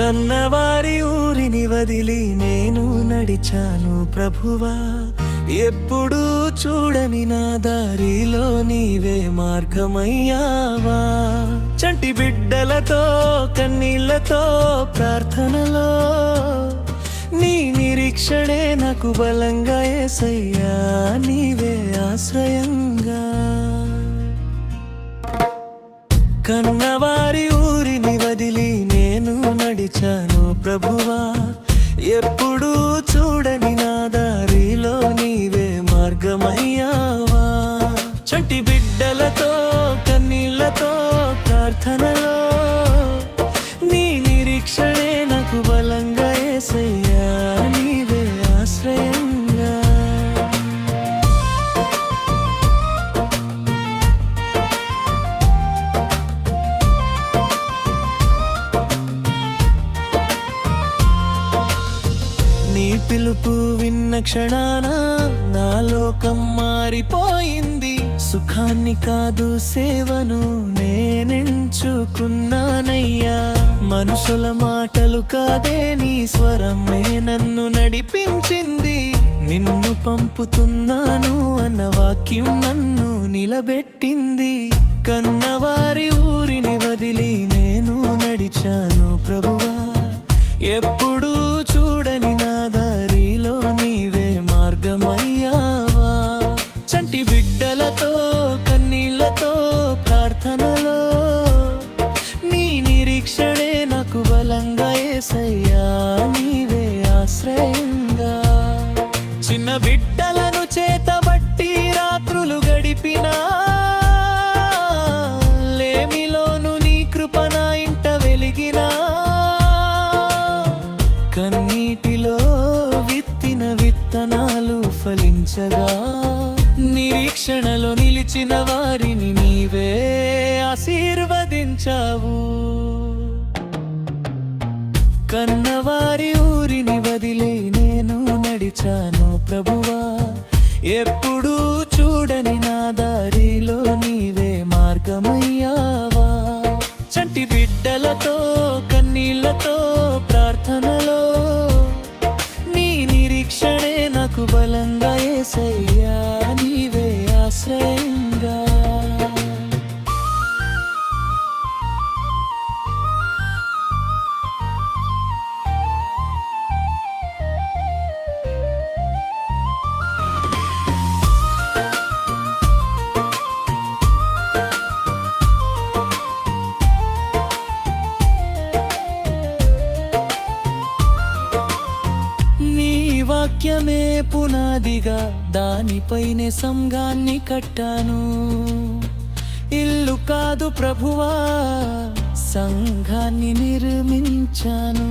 కన్నవారి ఊరిని వదిలి నేను నడిచాను ప్రభువా, ఎప్పుడూ చూడని నా దారిలో నీవే మార్గమయ్యావా. చంటి బిడ్డలతో కన్నీళ్లతో ప్రార్థనలో నీ నిరీక్షణే నాకు బలంగా యేసయ్యా, నీవే ఆశ్రయంగా. కన్నవారి ఊరిని వదిలి నేను నడిచాను ప్రభువా, ఎప్పుడూ చూడని నా దారిలో నీవే మార్గమయ్యావా. చంటి బిడ్డలతో కన్నీళ్లతో ప్రార్థనలో నీ నిరీక్షణే నాకు బలంగా యేసయ్యా, నీవే ఆశ్రయంగా. నీ పిలుపు విన్న క్షణాన నా లోకం మారిపోయింది. సుఖాన్ని కాదు సేవను నేనెంచుకున్నానయ్యా. మనుషుల మాటలు కాదే నీ స్వరమే నన్ను నడిపించింది. నిన్ను పంపుతున్నాను అన్న వాక్యం నన్ను నిలబెట్టింది. కన్నవారి ఊరిని వదిలి నేను నడిచాను ప్రభువా, ఎప్పుడూ చూడని నా దారిలో నీవే మార్గమయ్యావా. చంటి బిడ్డలతో కన్నీళ్లతో ప్రార్థనలో నీ నిరీక్షణే నాకు బలంగా యేసయ్యా, నీవే ఆశ్రయంగా. చిన్న బిడ్డలను చేతబట్టి రాత్రులు గడిపినా, లేమిలోను నీ కృప నా ఇంట వెలిగినా. కన్నీటిలో విత్తిన విత్తనాలు ఫలించగా, నిరీక్షణలో నిలిచిన వారిని నీవే ఆశీర్వదించావు. కన్నవారి ఊరిని వదిలి నేను నడిచాను ప్రభువా, ఎప్పుడూ చూడని నా దారిలో నీవే మార్గమయ్యావా. చంటి బిడ్డలతో కన్నీళ్లతో ప్రార్థనలో నీ నిరీక్షణే నాకు బలంగా యేసయ్యా, నీవే ఆశ్రయంగా. వాక్యమే పునాదిగా దానిపైనే సంఘాన్ని కట్టాను. ఇల్లు కాదు ప్రభువా, సంఘాన్ని నిర్మించాను.